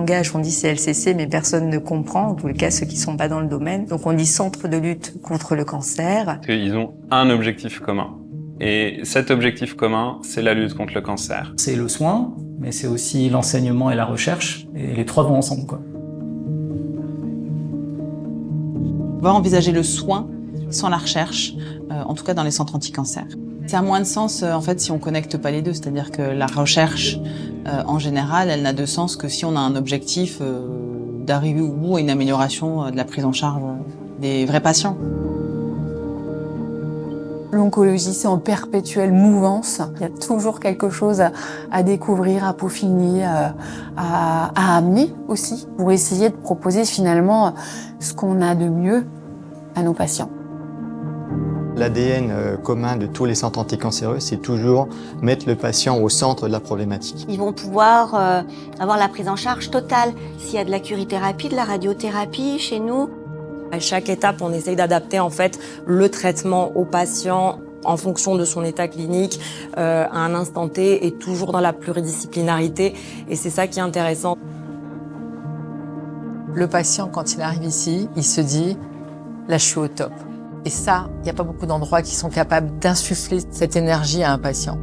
langage, on dit CLCC, mais personne ne comprend, en tout cas ceux qui sont pas dans le domaine. Donc on dit Centre de lutte contre le cancer. Ils ont un objectif commun. Et cet objectif commun, c'est la lutte contre le cancer. C'est le soin, mais c'est aussi l'enseignement et la recherche, et les trois vont ensemble, quoi. On va envisager le soin sans la recherche, en tout cas dans les centres anti-cancer. Ça a moins de sens en fait si on connecte pas les deux, c'est-à-dire que la recherche en général, elle n'a de sens que si on a un objectif d'arriver au bout à une amélioration de la prise en charge des vrais patients. L'oncologie, c'est en perpétuelle mouvance. Il y a toujours quelque chose à découvrir, à peaufiner, à amener aussi, pour essayer de proposer finalement ce qu'on a de mieux à nos patients. L'ADN commun de tous les centres anticancéreux, c'est toujours mettre le patient au centre de la problématique. Ils vont pouvoir avoir la prise en charge totale. S'il y a de la curithérapie, de la radiothérapie chez nous. À chaque étape, on essaye d'adapter en fait le traitement au patient en fonction de son état clinique à un instant T et toujours dans la pluridisciplinarité. Et c'est ça qui est intéressant. Le patient, quand il arrive ici, il se dit « là, je suis au top ». Et ça, il n'y a pas beaucoup d'endroits qui sont capables d'insuffler cette énergie à un patient.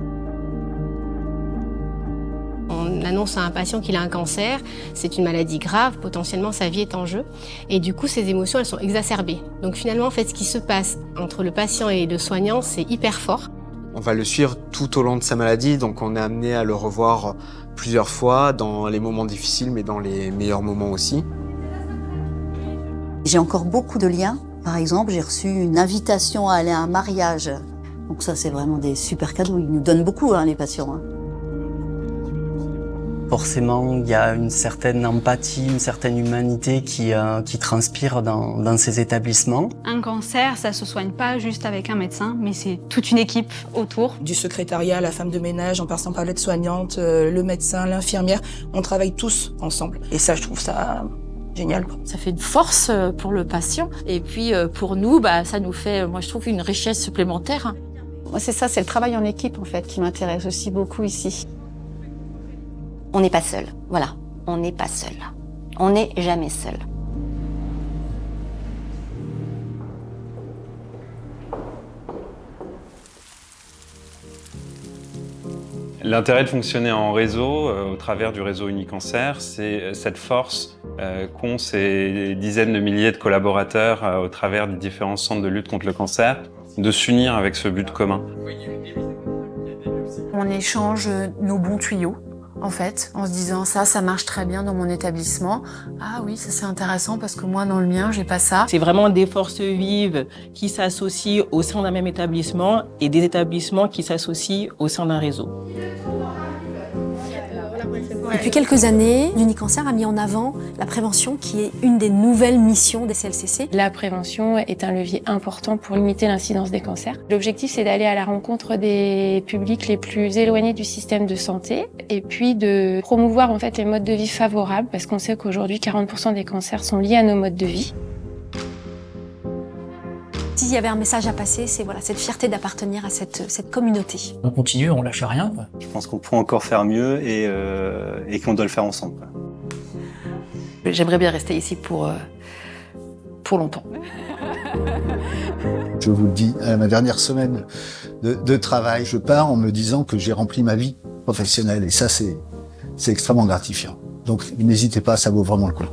On annonce à un patient qu'il a un cancer, c'est une maladie grave, potentiellement sa vie est en jeu. Et du coup, ses émotions, elles sont exacerbées. Donc finalement, en fait, ce qui se passe entre le patient et le soignant, c'est hyper fort. On va le suivre tout au long de sa maladie, donc on est amené à le revoir plusieurs fois, dans les moments difficiles, mais dans les meilleurs moments aussi. J'ai encore beaucoup de liens. Par exemple, j'ai reçu une invitation à aller à un mariage. Donc ça, c'est vraiment des super cadeaux. Ils nous donnent beaucoup, les patients. Forcément, il y a une certaine empathie, une certaine humanité qui transpire dans ces établissements. Un cancer, ça se soigne pas juste avec un médecin, mais c'est toute une équipe autour. Du secrétariat, la femme de ménage, en passant par l'aide-soignante, le médecin, l'infirmière, on travaille tous ensemble. Et ça, je trouve ça génial. Ça fait une force pour le patient. Et puis pour nous, ça nous fait, moi je trouve, une richesse supplémentaire. Moi, c'est ça, c'est le travail en équipe en fait qui m'intéresse aussi beaucoup ici. On n'est pas seul, voilà, on n'est pas seul. On n'est jamais seul. L'intérêt de fonctionner en réseau, au travers du réseau Unicancer, c'est cette force qu'ont ces dizaines de milliers de collaborateurs au travers des différents centres de lutte contre le cancer, de s'unir avec ce but commun. On échange nos bons tuyaux, en fait, en se disant ça marche très bien dans mon établissement. Ah oui, ça c'est intéressant parce que moi dans le mien, j'ai pas ça. C'est vraiment des forces vives qui s'associent au sein d'un même établissement et des établissements qui s'associent au sein d'un réseau. Depuis quelques années, l'Unicancer a mis en avant la prévention qui est une des nouvelles missions des CLCC. La prévention est un levier important pour limiter l'incidence des cancers. L'objectif, c'est d'aller à la rencontre des publics les plus éloignés du système de santé et puis de promouvoir en fait les modes de vie favorables parce qu'on sait qu'aujourd'hui, 40% des cancers sont liés à nos modes de vie. S'il y avait un message à passer, c'est voilà, cette fierté d'appartenir à cette communauté. On continue, on lâche rien, quoi. Je pense qu'on peut encore faire mieux et qu'on doit le faire ensemble, quoi. J'aimerais bien rester ici pour longtemps. Je vous le dis, à ma dernière semaine de travail, je pars en me disant que j'ai rempli ma vie professionnelle et ça, c'est extrêmement gratifiant. Donc n'hésitez pas, ça vaut vraiment le coup.